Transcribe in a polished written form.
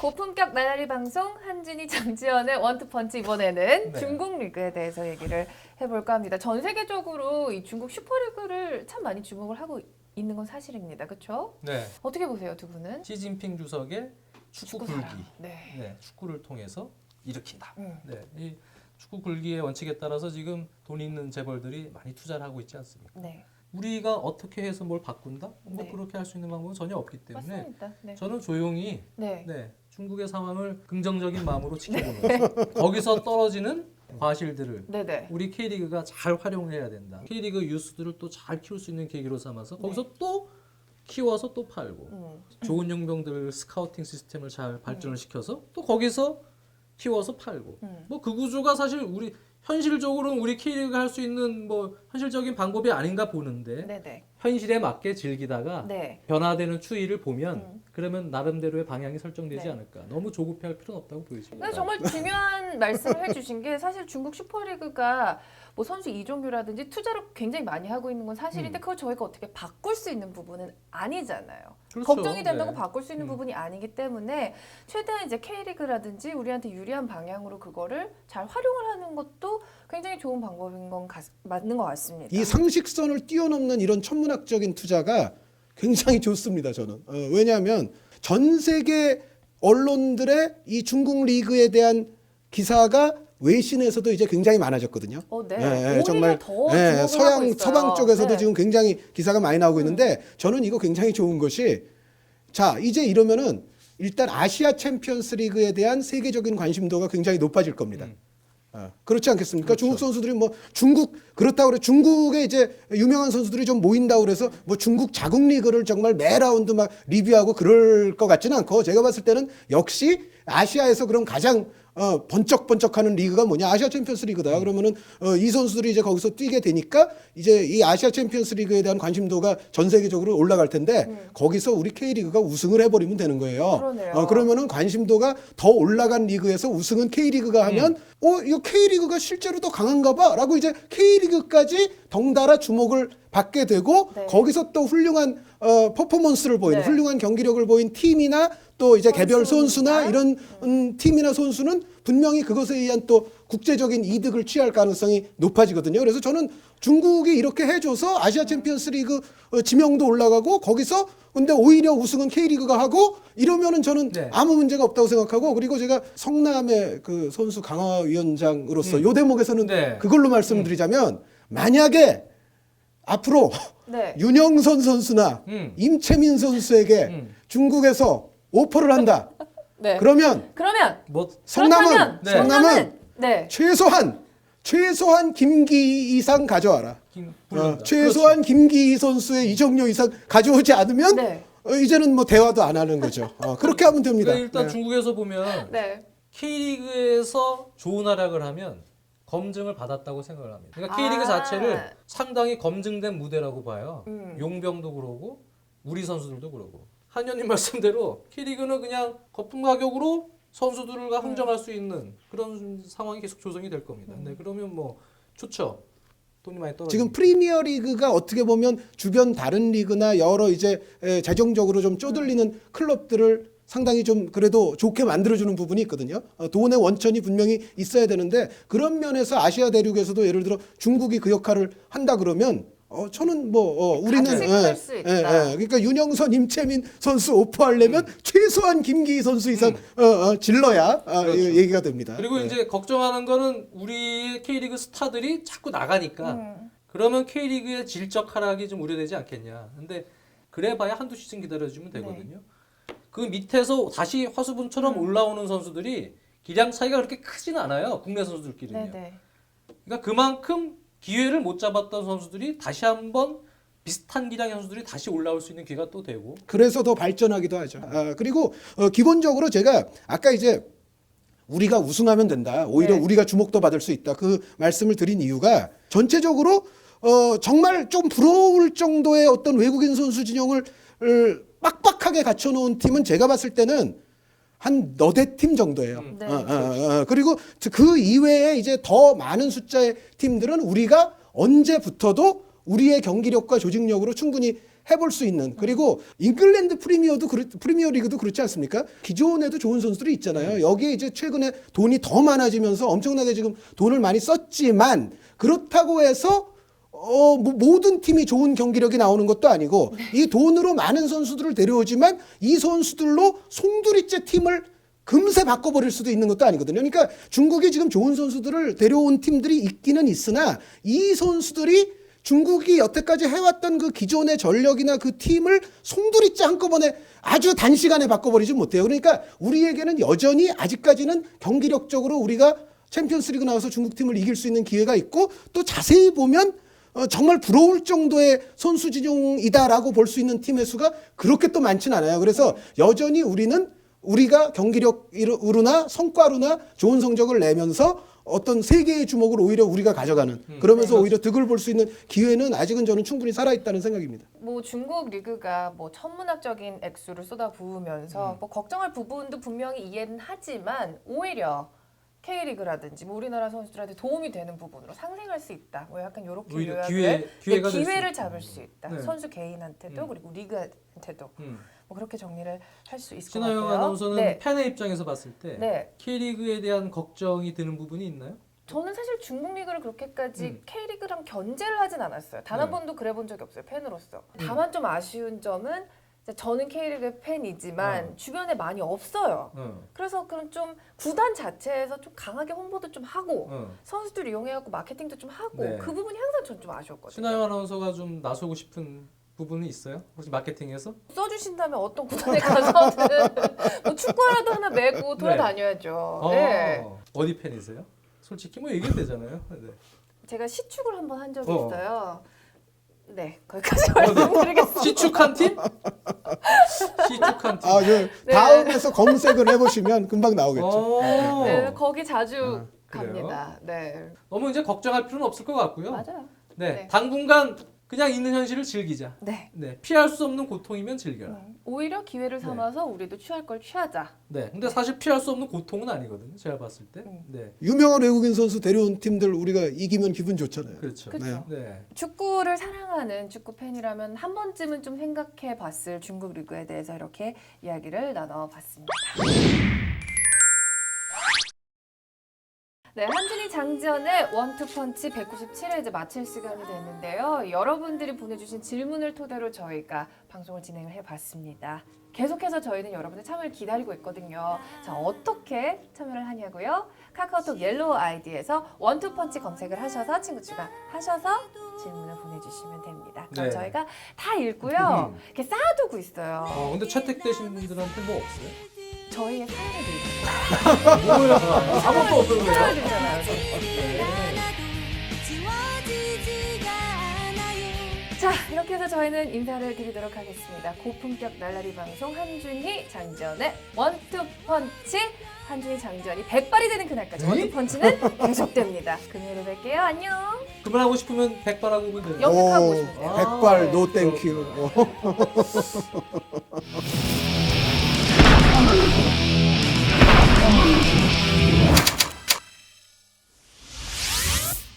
고품격 나날이 방송 한진희 장지연의 원투펀치 이번에는 네. 중국 리그에 대해서 얘기를 해볼까 합니다. 전 세계적으로 이 중국 슈퍼리그를 참 많이 주목을 하고 있는 건 사실입니다. 그렇죠? 네. 어떻게 보세요, 두 분은? 시진핑 주석의 축구 굴기. 사랑. 네. 네, 축구를 통해서 일으킨다. 음. 네, 이 축구 굴기의 원칙에 따라서 지금 돈 있는 재벌들이 많이 투자를 하고 있지 않습니까? 네. 우리가 어떻게 해서 뭘 바꾼다? 뭐 네. 그렇게 할 수 있는 방법은 전혀 없기 때문에 맞습니다. 네. 저는 조용히 네. 중국의 상황을 긍정적인 마음으로 지켜보면서 거기서 떨어지는 과실들을 네네. 우리 K리그가 잘 활용해야 된다. K리그 유스들을 또 잘 키울 수 있는 계기로 삼아서 거기서 또 키워서 또 팔고 좋은 용병들 스카우팅 시스템을 잘 발전을 시켜서 또 거기서 키워서 팔고 뭐 그 구조가 사실 우리 현실적으로는 우리 K리그가 할 수 있는 뭐 현실적인 방법이 아닌가 보는데 네네. 현실에 맞게 즐기다가 네. 변화되는 추이를 보면 그러면 나름대로의 방향이 설정되지 네. 않을까. 너무 조급해할 필요는 없다고 보여집니다. 근데 정말 중요한 말씀을 해주신 게 사실 중국 슈퍼리그가 뭐 선수 이종규라든지 투자를 굉장히 많이 하고 있는 건 사실인데 그걸 저희가 어떻게 바꿀 수 있는 부분은 아니잖아요. 그렇죠. 걱정이 된다고 네. 바꿀 수 있는 부분이 아니기 때문에 최대한 이제 K리그라든지 우리한테 유리한 방향으로 그거를 잘 활용을 하는 것도 굉장히 좋은 방법인 건 맞는 것 같습니다. 이 상식선을 뛰어넘는 이런 천문학적인 투자가 굉장히 좋습니다. 저는 왜냐하면 전 세계 언론들의 이 중국 리그에 대한 기사가 외신에서도 이제 굉장히 많아졌거든요. 네. 예, 오히려 더 주목을 하고 서양 있어요. 서방 쪽에서도 네. 지금 굉장히 기사가 많이 나오고 있는데 저는 이거 굉장히 좋은 것이 자 이제 이러면은 일단 아시아 챔피언스 리그에 대한 세계적인 관심도가 굉장히 높아질 겁니다. 그렇지 않겠습니까? 그렇죠. 중국 선수들이 뭐 중국 그렇다고 그래 중국에 이제 유명한 선수들이 좀 모인다고 그래서 뭐 중국 자국 리그를 정말 매 라운드 막 리뷰하고 그럴 것 같지는 않고 제가 봤을 때는 역시 아시아에서 그럼 가장 번쩍번쩍하는 리그가 뭐냐 아시아 챔피언스 리그다. 그러면은 이 선수들이 이제 거기서 뛰게 되니까 이제 이 아시아 챔피언스 리그에 대한 관심도가 전 세계적으로 올라갈 텐데 거기서 우리 K리그가 우승을 해버리면 되는 거예요. 그러네요. 그러면은 관심도가 더 올라간 리그에서 우승은 K리그가 하면 이거 K리그가 실제로 더 강한가봐라고 이제 K리그까지 덩달아 주목을 받게 되고 네. 거기서 또 훌륭한 퍼포먼스를 보이는 네. 훌륭한 경기력을 보인 팀이나 또 이제 개별 선수나 이런 팀이나 선수는 분명히 그것에 의한 또 국제적인 이득을 취할 가능성이 높아지거든요. 그래서 저는 중국이 이렇게 해줘서 아시아 챔피언스 리그 지명도 올라가고 거기서 근데 오히려 우승은 K리그가 하고 이러면은 저는 네. 아무 문제가 없다고 생각하고 그리고 제가 성남의 그 선수 강화위원장으로서 요 대목에서는 네. 그걸로 말씀드리자면 만약에 앞으로 네. 윤영선 선수나 임채민 선수에게 중국에서 오퍼를 한다. 네. 그러면 뭐 성남은 네. 성남은 네. 최소한 김기 이상 가져와라. 부른다. 최소한 김기 선수의 이적료 이상 가져오지 않으면 네. 이제는 뭐 대화도 안 하는 거죠. 그렇게 하면 됩니다. 그러니까 일단 네. 중국에서 보면 네. K리그에서 좋은 활약을 하면 검증을 받았다고 생각을 합니다. 그러니까 K리그 자체를 상당히 검증된 무대라고 봐요. 용병도 그러고 우리 선수들도 그러고. 한 의원님 말씀대로 K리그는 그냥 거품 가격으로 선수들과 흥정할 수 있는 그런 상황이 계속 조성이 될 겁니다. 네, 그러면 뭐 좋죠. 돈이 많이 떨어지고. 지금 프리미어 리그가 어떻게 보면 주변 다른 리그나 여러 이제 재정적으로 좀 쪼들리는 클럽들을 상당히 좀 그래도 좋게 만들어주는 부분이 있거든요. 돈의 원천이 분명히 있어야 되는데 그런 면에서 아시아 대륙에서도 예를 들어 중국이 그 역할을 한다 그러면 저는 뭐 우리는 같이 수 있다. 그러니까 윤영선, 임채민 선수 오퍼하려면 최소한 김기희 선수 이상 질러야 그렇죠. 얘기가 됩니다. 그리고 이제 걱정하는 거는 우리 K리그 스타들이 자꾸 나가니까 그러면 K리그의 질적 하락이 좀 우려되지 않겠냐. 근데 그래봐야 한두 시즌 기다려주면 되거든요. 그 밑에서 다시 화수분처럼 올라오는 선수들이 기량 차이가 그렇게 크진 않아요. 국내 선수들끼리는요. 네네. 그러니까 그만큼 기회를 못 잡았던 선수들이 다시 한번 비슷한 기량의 선수들이 다시 올라올 수 있는 기회가 또 되고. 그래서 더 발전하기도 하죠. 그리고 기본적으로 제가 아까 이제 우리가 우승하면 된다. 오히려 네. 우리가 주목도 받을 수 있다. 그 말씀을 드린 이유가 전체적으로 정말 좀 부러울 정도의 어떤 외국인 선수 진영을 빡빡하게 갖춰놓은 팀은 제가 봤을 때는 한 너댓 팀 정도예요. 네. 그리고 그 이외에 이제 더 많은 숫자의 팀들은 우리가 언제 붙어도 우리의 경기력과 조직력으로 충분히 해볼 수 있는 그리고 잉글랜드 프리미어 리그도 그렇지 않습니까? 기존에도 좋은 선수들이 있잖아요. 여기에 이제 최근에 돈이 더 많아지면서 엄청나게 지금 돈을 많이 썼지만 그렇다고 해서 뭐 모든 팀이 좋은 경기력이 나오는 것도 아니고 이 돈으로 많은 선수들을 데려오지만 이 선수들로 송두리째 팀을 금세 바꿔버릴 수도 있는 것도 아니거든요. 그러니까 중국이 지금 좋은 선수들을 데려온 팀들이 있기는 있으나 이 선수들이 중국이 여태까지 해왔던 그 기존의 전력이나 그 팀을 송두리째 한꺼번에 아주 단시간에 바꿔버리지 못해요. 그러니까 우리에게는 여전히 아직까지는 경기력적으로 우리가 챔피언스리그 나와서 중국 팀을 이길 수 있는 기회가 있고 또 자세히 보면 정말 부러울 정도의 선수 진용이다라고 볼 수 있는 팀의 수가 그렇게 또 많지는 않아요. 그래서 여전히 우리가 경기력으로나 성과로나 좋은 성적을 내면서 어떤 세계의 주목을 오히려 우리가 가져가는 그러면서 오히려 득을 볼 수 있는 기회는 아직은 저는 충분히 살아있다는 생각입니다. 뭐 중국 리그가 뭐 천문학적인 액수를 쏟아부으면서 뭐 걱정할 부분도 분명히 이해는 하지만 오히려 K리그라든지 뭐 우리나라 선수들한테 도움이 되는 부분으로 상생할 수 있다. 뭐 약간 이렇게 오히려 요약을 기회가 될수 기회를 있다. 잡을 수 있다. 네. 선수 개인한테도 그리고 리그한테도 뭐 그렇게 정리를 할 수 있을 것 신하영 같아요. 아나운서는 네. 팬의 입장에서 봤을 때 네. K리그에 대한 걱정이 드는 부분이 있나요? 저는 사실 중국 리그를 그렇게까지 K리그랑 견제를 하진 않았어요. 단 한 네. 번도 그래 본 적이 없어요. 팬으로서. 다만 좀 아쉬운 점은 이제 저는 K리그 팬이지만 주변에 많이 없어요. 그래서 그런 좀 구단 자체에서 좀 강하게 홍보도 좀 하고 선수들 이용해갖고 마케팅도 좀 하고 네. 그 부분이 항상 전 좀 아쉬웠거든요. 신하영 아나운서가 좀 나서고 싶은 부분이 있어요? 혹시 마케팅에서? 써주신다면 어떤 구단에 가서든 뭐 축구라도 하나 메고 돌아다녀야죠. 네. 어디 팬이세요? 솔직히 뭐 얘기해도 되잖아요. 네. 제가 시축을 한번 한 적이 어. 있어요. 네, 거기까지 말씀드리겠습니다. 시축한 팀? 시축한 팀. 네. 다음에서 검색을 해보시면 금방 나오겠죠. 네, 거기 자주 그래요? 갑니다. 네, 너무 이제 걱정할 필요는 없을 것 같고요. 맞아요. 네, 네. 당분간 그냥 있는 현실을 즐기자. 네. 네, 피할 수 없는 고통이면 즐겨라. 오히려 기회를 삼아서 우리도 취할 걸 취하자. 네, 근데 사실 피할 수 없는 고통은 아니거든요. 제가 봤을 때. 네, 유명한 외국인 선수 데려온 팀들 우리가 이기면 기분 좋잖아요. 그렇죠. 그쵸. 네. 축구를 사랑하는 축구 팬이라면 한 번쯤은 좀 생각해봤을 중국 리그에 대해서 이렇게 이야기를 나눠봤습니다. 네, 한준희 장지연의 원투펀치 197회 이제 마칠 시간이 됐는데요. 여러분들이 보내주신 질문을 토대로 저희가 방송을 진행을 해봤습니다. 계속해서 저희는 여러분의 참여를 기다리고 있거든요. 자, 어떻게 참여를 하냐고요? 카카오톡 옐로우 아이디에서 원투펀치 검색을 하셔서 친구 추가하셔서 질문을 보내주시면 됩니다. 그럼 네. 저희가 다 읽고요. 이렇게 쌓아두고 있어요. 근데 채택되신 분들한테 뭐 없어요? 저희의 사연을 드리잖아요. 뭐야? 아무것도 없는 거예요? 사연을 드리잖아요. 자, 이렇게 해서 저희는 인사를 드리도록 하겠습니다. 고품격 날라리 방송 한준희 장지연의 원투펀치 한준희 장지연이 100발이 되는 그날까지 원투펀치는 계속됩니다. 금요일에 뵐게요. 안녕. 그만하고 싶으면 100발하고 오면 돼요. 염색하고 오시면 돼요. 백발 노 땡큐.